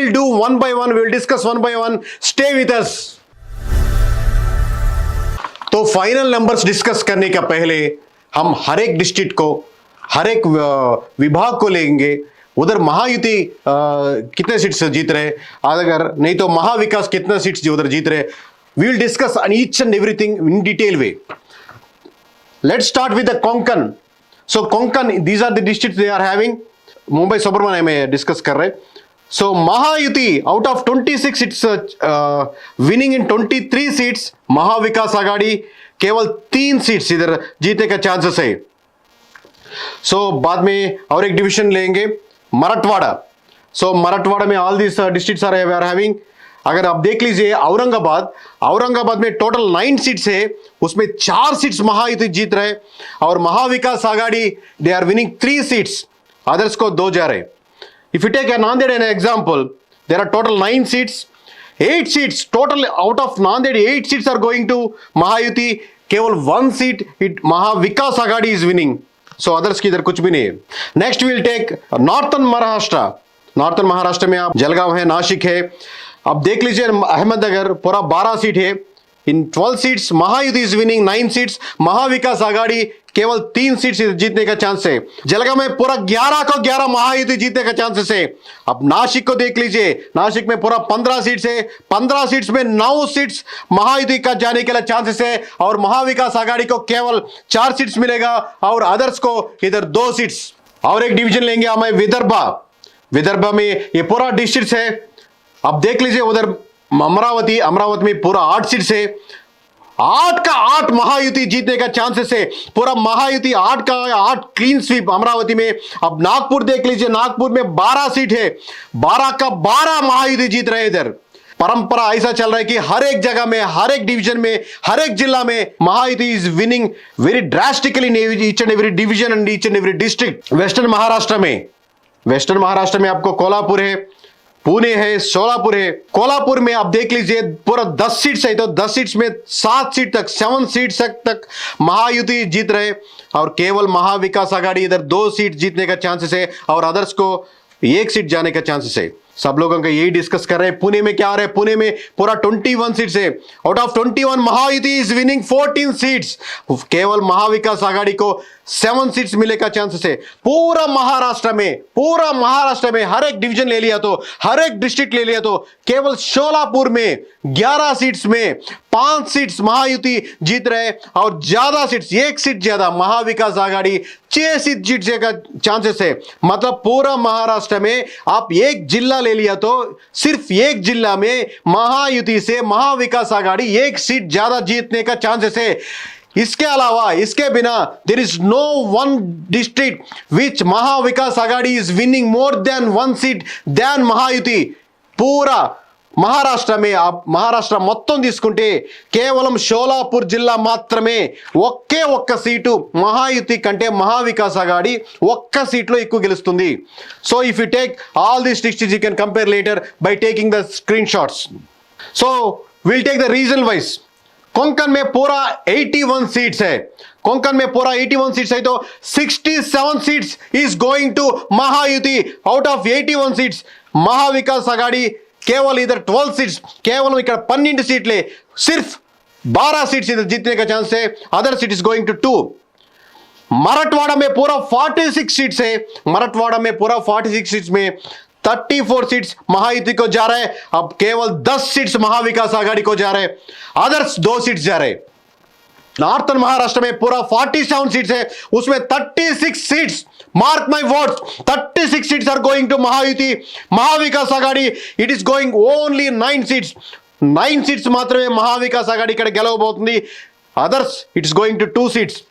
will do one by one, we will discuss one by one. Stay with us. तो final numbers discuss करने का पहले हम हर एक डिस्ट्रिक्ट को, हर एक विभाग को लेंगे. उधर महायुति कितने सीट्स जीत रहे, अगर नहीं तो महाविकास कितने सीट्स उधर जीत रहे. We will discuss on each and everything in detail way. Let's start with the Konkan. So Konkan, these are the districts they are having. Mumbai suburban में डिस्कस कर रहे. So Mahayuti out of 26 it's winning in 23 seats. Mahavikas Aghadi केवल 3 seats इधर जीतने का chances है. सो बाद में और एक डिवीजन लेंगे, मराठवाड़ा. सो मराठवाड़ा में all this districts are having. अगर आप देख लीजिए औरंगाबाद में टोटल 9 सीट्स है, उसमें 4 सीट्स महायुति जीत रहे और Maha Vikas Aghadi they are winning 3 seats, others को 2 जा रहे. If you take a Nanded an example, there are total 9 seats, 8 seats total out of Nanded. 8 seats are going to Mahayuti. केवल 1 seat it Mahavikas Aghadi is winning. So others की इधर कुछ भी नहीं है. Next we will take Northern Maharashtra. Northern Maharashtra में आप जलगांव है, नासिक है. अब देख लीजिए अहमदनगर पूरा 12 सीट है. इन 12 seats Mahayuti is winning 9 seats. Mahavikas Aghadi केवल 3 सीट्स जीतने का चांस है. जलगांव में पूरा 11 को 11 महायुति जीतने का चांसेस है. अब नासिक को देख लीजिए, नासिक में पूरा 15 सीट्स है. 15 सीट्स में 9 सीट्स महायुति का जाने के लिए चांसेस है और महाविकास आघाड़ी को केवल 4 सीट्स मिलेगा और अदर्स को इधर 2 सीट्स. और एक डिवीजन लेंगे हमें विदर्भा में ये पूरा डिस्ट्रिक्ट है. अब देख लीजिए उधर अमरावती में पूरा 8 सीट्स है. 8 का 8 महायुति जीतने का चांसेस है. पूरा महायुति 8 का 8 क्लीन स्वीप अमरावती में. अब नागपुर देख लीजिए, नागपुर में 12 सीट है, 12 का 12 महायुति जीत रहे. इधर परंपरा ऐसा चल रहा है कि हर एक जगह में, हर एक डिवीजन में, हर एक जिला में Mahayuti is winning very drastically in each and every division and each and every district. Western Maharashtra में आपको कोल्हापुर है, पुणे है, सोलापुर है. कोल्हापुर में आप देख लीजिए पूरा 10 सीट्स है, तो 10 सीट्स में 7 सीट तक 7 सीट्स तक महायुति जीत रहे और केवल महाविकास आघाड़ी इधर 2 सीट जीतने का चांसेस है और अदर्स को 1 सीट जाने का चांसेस है. सब लोगों का यही डिस्कस कर रहे हैं. पुणे में क्या आ रहा है, पुणे में पूरा 21 सीट्स है. Out of 21 Mahayuti is winning 14 seats. केवल महाविकास आघाड़ी को 7 सीट्स मिले का चांसेस है. पूरा महाराष्ट्र में हर एक डिवीजन ले लिया तो, हर एक डिस्ट्रिक्ट ले लिया तो केवल सोलापुर में 11 सीट्स में 5 सीट्स महायुति जीत रहे और ज्यादा सीट्स, 1 सीट ज्यादा महाविकास आघाड़ी 6 सीट जीतने का चांसेस है. मतलब पूरा महाराष्ट्र में आप एक जिला ले लिया तो सिर्फ एक जिला में महायुति से महाविकास आघाड़ी 1 सीट ज्यादा जीतने का चांसेस है. इसके अलावा, इसके बिना there is no one district which Maha Vikas Aghadi is winning more than 1 seat than Mahayuti. पूरा మహారాష్ట్ర में आप महाराष्ट्र మొత్తం తీసుకుంటే కేవలం షోలాపూర్ జిల్లా మాత్రమే ఒకే ఒక్క సీటు మహాయుతి కంటే మహావికాస్ ఆఘాడి ఒక్క సీట్లో ఎక్కువ గెలుస్తుంది. So if you take all this districts you can compare later by taking the screen shots. So will take the region wise. Konkan में पूरा 81 सीट्स है. कोंकण में पूरा 81 सीट्स है तो 67 seats is going to Mahayuti. Out of 81 seats Mahavikas Aghadi केवल इधर 12 seats, केवल इधर 12 सीट्ले सिर्फ 12 सीट्स इधर जीतने का चांस है. Other seat is going to 2. Marathwada में पूरा 46 सीट्स है. मराठवाड़ा में पूरा 46 सीट्स में 34 सीट्स महायुति को जा रहे हैं. अब केवल 10 सीट्स महाविकास आघाड़ी को जा रहे हैं, अदर्स 2 सीट्स जा रहे हैं. नॉर्थन महाराष्ट्र में पूरा 47 सीट्स है, उसमें 36 seats, mark my words, 36 seats are going to Mahayuti. Mahavikas Aghadi it is going only 9 seats. 9 seats మాత్రమే మహావికాస్ ఆఘాడి ఇక్కడ గెలవబోతుంది. Others it's going to 2 seats.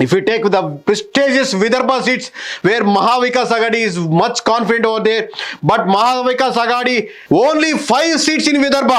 If you take the prestigious Vidarbha seats where Mahavikas Aghadi is much confident over there, but Mahavikas Aghadi only 5 seats in Vidarbha.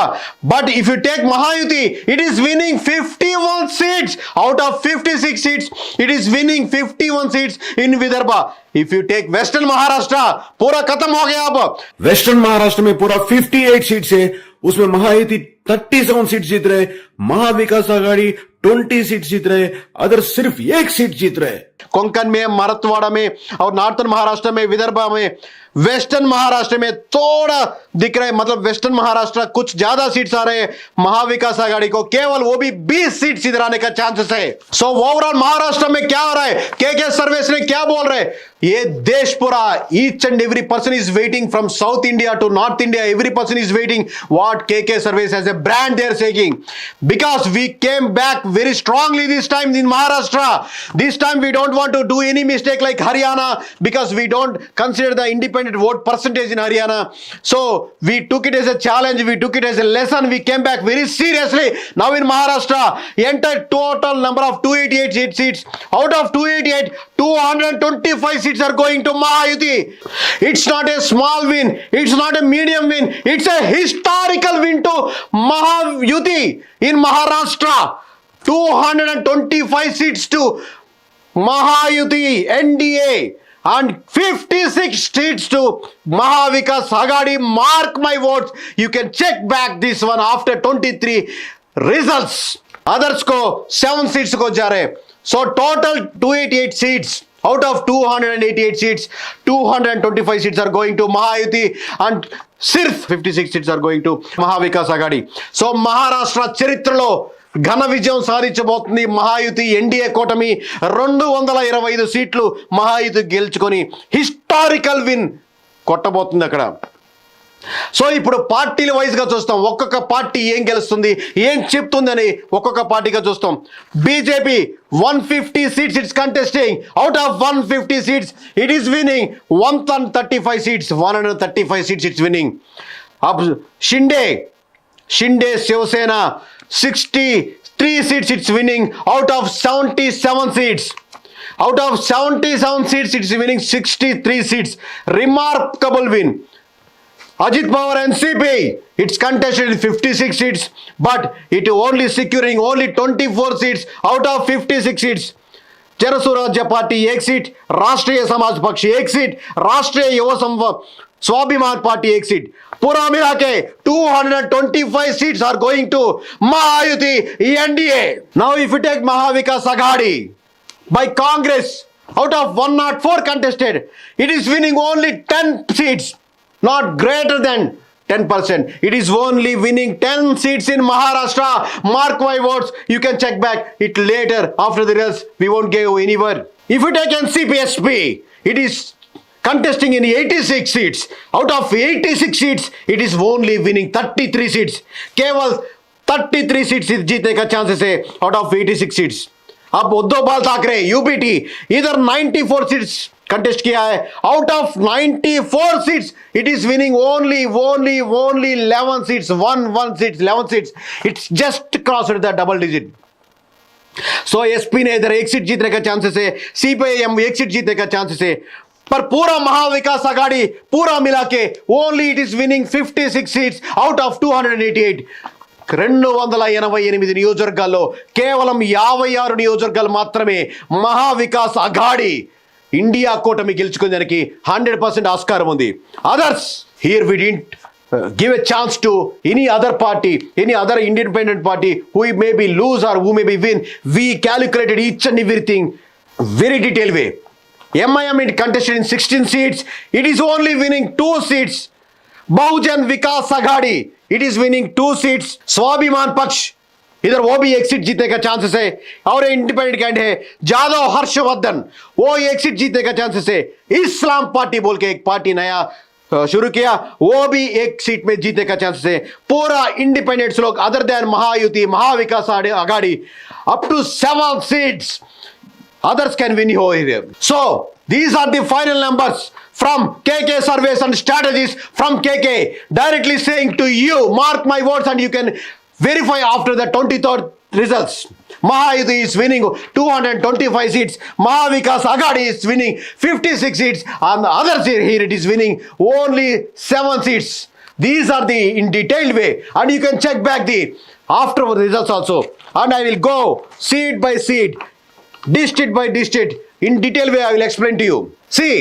But if you take Mahayuti, it is winning 51 seats out of 56 seats. It is winning 51 seats in Vidarbha. If you take Western Maharashtra, पूरा खत्म हो गया. अब western Maharashtra में पूरा 58 seats है, उसमें Mahayuti 37 seat जीत रहे, महाविकास आघाड़ी 20 सीट जीत रहे, अदर सिर्फ 1 सीट जीत रहे. कोंकण में, मराठवाड़ा में और नॉर्थन महाराष्ट्र में, विदर्भ में, वेस्टर्न महाराष्ट्र में थोड़ा दिख रहा है, मतलब वेस्टर्न महाराष्ट्र कुछ ज्यादा सीट्स आ रहे हैं महाविकास आघाड़ी को, केवल वो भी 20 सीट्स इधर आने का चांसेस है। सो ओवरऑल महाराष्ट्र में क्या हो रहा है, के सर्वेस ने क्या बोल रहे हैं, ये देश पूरा, each and every person is waiting from south India to north India, every person is waiting what के surveys as a brand they are saying, because we came back very strongly this time in Maharashtra. This time we don't want to do any mistake like Haryana, because we don't consider the independent vote percentage in Haryana. So we took it as a challenge, we took it as a lesson, we came back very seriously. Now in Maharashtra, entire total number of 288 seats. Out of 288, 225 seats are going to Mahayuti. It's not a small win, it's not a medium win, it's a historical win to Mahayuti in Maharashtra. 225 seats to Mahayuti NDA and 56 seats to Mahavikas Aghadi. Mark my words, you can check back this one after 23 results. Others को 7 seats को जा रहे, so total 288 seats. Out of 288 seats, 225 seats are going to Mahayuti and सिर्फ 56 seats are going to Mahavikas Aghadi. So Maharashtra చరిత్రలో ఘన విజయం సాధించబోతుంది Mahayuti. NDA కూటమి 225 సీట్లు మహాయుతి గెలుచుకొని హిస్టారికల్ విన్ కొట్టబోతుంది అక్కడ. సో ఇప్పుడు పార్టీల వైజ్ గా చూస్తాం, ఒక్కొక్క పార్టీ ఏం గెలుస్తుంది, ఏం చెప్తుందని ఒక్కొక్క పార్టీగా చూస్తాం. BJP 150 seats it's contesting. Out of 150 seats it is winning 135 seats, 135 seats it's winning. अब Shinde Shiv Sena 63 seats it's winning out of 77 seats. Out of 77 seats it's winning 63 seats. Remarkable win. Ajit Pawar NCP, it's contested in 56 seats, but it only securing only 24 seats out of 56 seats. Jansurajya party 1 seat, Rashtriya Samaj पक्ष 1 seat, राष्ट्रीय युवा स्वाभिमान party 1 seat. पूरा मिला के 225 seats are going to Mahayuti NDA. Now if you take Mahavikas Aghadi by Congress, out of 104 contested, it is winning only 10 seats, not greater than 10%. It is only winning 10 seats in Maharashtra. Mark my words, you can check back it later after the results. We won't give anywhere. If you take NCPSP, it is contesting in 86 seats. Out of 86 seats, it is only winning 33 seats. केवल 33 seats जीतने का chances है out of 86 seats. अब उद्धव बाल Thackeray UPT इधर 94 seats contest किया है. Out of 94 seats it is winning only 11 seats, 11 seats. It's just crossed the double digit. So SP ने इधर 1 सीट जीतने का चांसेस है, सीपीआईएम 1 सीट जीतने का चांसेस है. पर पूरा महाविकास आघाड़ी पूरा मिला के only it is winning 56 seats out of 288. 288 నియోజకవర్గాల్లో కేవలం 56 నియోజకవర్గాలు మాత్రమే మహావికాస్ ఆఘాడి ఇండియా కూటమి గెలుచుకునేదానికి 100% ఆస్కారం ఉంది. Others here we didn't give a chance to any other party, any other independent party who may be lose or who may be win. We calculated each and everything very detailed way. MIM it contested in 16 seats, it is only winning 2 seats. Bahujan Vikas Aghadi, it is winning 2 seats. Swabhiman Paksh इधर वो भी 1 seat जीतने का chances है. और independent candidate है जादव हर्षवर्धन, वो 1 seat जीतने का चांसेस है. इस्लाम पार्टी बोल के एक पार्टी नया शुरू किया, वो भी 1 सीट में जीतने का चांसेस है. पूरा इंडिपेंडेंट्स लोग other than Mahayuti Mahavikas Aghadi up to 7 seats others can win over here. So these are the final numbers from KK surveys and strategies from KK directly saying to you, mark my words and you can verify after the 23rd results. Mahayuti is winning 225 seats, Mahavikas Aghadi is winning 56 seats, and the others here it is winning only 7 seats. These are the in detailed way, and you can check back the after results also, and I will go seat by seat, district by district, in detail way I will explain to you. See,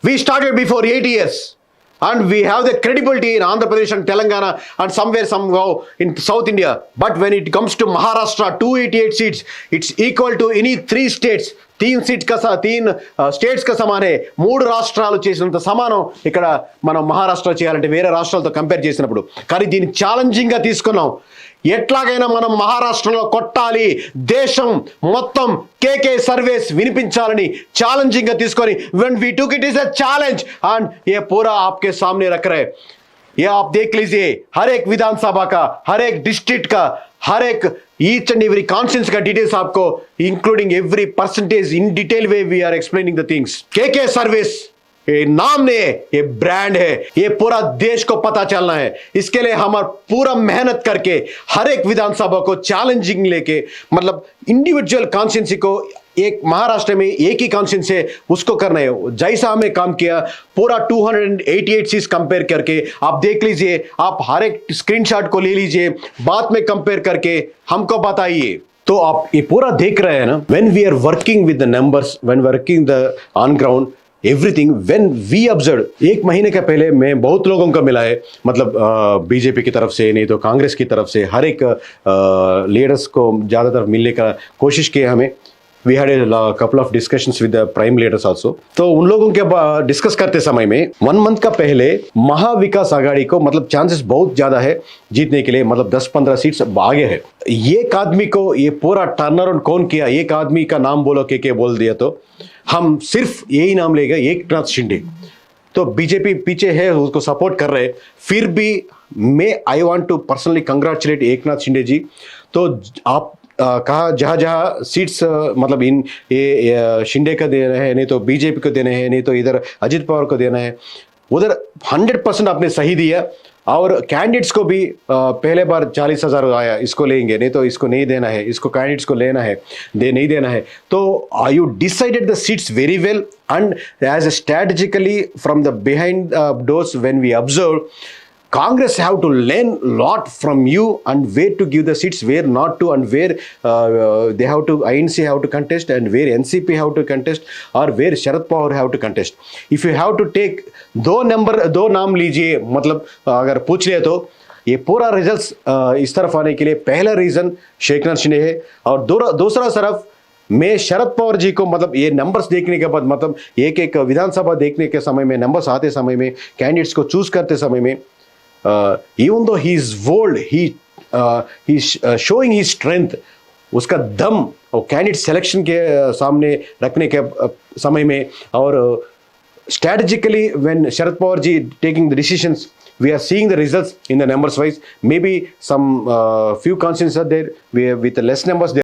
we started before 8 years and we have the credibility in Andhra Pradesh and Telangana and somewhere somehow in South India. But when it comes to Maharashtra, 288 seats, it's equal to any 3 states, तीन states కా సమానే మూడు రాష్ట్రాలు చేసినంత సమానం ఇక్కడ మనం మహారాష్ట్ర చేయాలంటే వేరే రాష్ట్రాలతో కంపేర్ చేసినప్పుడు. కానీ దీన్ని ఛాలెంజింగ్ గా తీసుకున్నాం. ఎట్లాగైనా మనం మహారాష్ట్రలో కొట్టాలి, దేశం మొత్తం కేకే సర్వేస్ వినిపించాలని ఛాలెంజింగ్ గా తీసుకొని when we took it is a challenge and ये पूरा आपके सामने रख रहे. ये आप देख लीजिए, हर एक विधानसभा का, हर एक डिस्ट्रिक्ट का, हर एक ईच एंड एवरी कॉन्स्टिट्यूंसी का डिटेल्स आपको including every percentage in detail way we are explaining the things. K K service ये नाम नहीं है, ये ब्रांड है. ये पूरा देश को पता चलना है. इसके लिए हम पूरा मेहनत करके हर एक विधानसभा को चैलेंजिंग लेके, मतलब इंडिविजुअल कॉन्स्टिट्यूंसी को एक महाराष्ट्र में एक ही कॉन्स्टिट्यूंसी है उसको करना है. जैसा हमने काम किया पूरा 288 सीट्स कंपेयर करके आप देख लीजिए. आप हर एक स्क्रीनशॉट को ले लीजिए, बाद में कंपेयर करके हमको बताइए. तो आप ये पूरा देख रहे हैं ना, when we are working with the numbers, when working the on ground everything, when we observe. एक महीने का पहले मैं बहुत लोगों को मिला है, मतलब बीजेपी की तरफ से नहीं तो कांग्रेस की तरफ से हर एक लीडर्स को ज़्यादातर मिलने का कोशिश किया हमें. We had a couple of discussions with the prime leaders also. तो उन लोगों के डिस्कस करते समय में 1 मंथ का पहले महाविकास आघाड़ी को मतलब चांसेस बहुत ज़्यादा है जीतने के लिए, मतलब 10-15 सीट्स आगे है. एक आदमी को ये पूरा टर्न अराउंड कौन किया, एक आदमी का नाम बोलो के बोल दिया तो हम सिर्फ यही नाम लेगा, एकनाथ शिंदे. तो बीजेपी पीछे है, उसको सपोर्ट कर रहे हैं. फिर भी मैं I want to personally congratulate Eknath Shinde ji. तो आप कहा जहाँ जहाँ सीट्स मतलब इन ये शिंदे का देना है, नहीं तो बीजेपी को देना है, नहीं तो इधर अजित पवार को देना है, उधर 100% आपने सही दिया. और कैंडिडेट्स को भी पहले बार 40,000 आया, इसको लेंगे, नहीं तो इसको नहीं देना है, इसको कैंडिडेट्स को लेना है, नहीं देना है. तो you decided the seats very well and as strategically from the behind doors when we observe, Congress have to learn lot from you and where to give the seats, where not to, and where they have to, INC have to contest, and where NCP have to contest, or where Sharad Pawar have to contest. If you have to take दो नाम लीजिए, मतलब अगर पूछ लिया तो ये पूरा रिजल्ट्स इस तरफ आने के लिए पहला रीज़न एकनाथ शिंदे है. और दूसरा तरफ मैं शरद पवार जी को, मतलब ये नंबर्स देखने के बाद, मतलब एक एक विधानसभा देखने के समय में, नंबर्स आते समय में, कैंडिडेट्स को चूज करते समय में, even though he is bold, he's showing his strength, उसका दम और कैंडिडेट सिलेक्शन के सामने रखने के समय में, और strategically when Sharad Pawar ji taking the decisions, we are seeing the results in the numbers wise. Maybe some few constituencies are there with less numbers.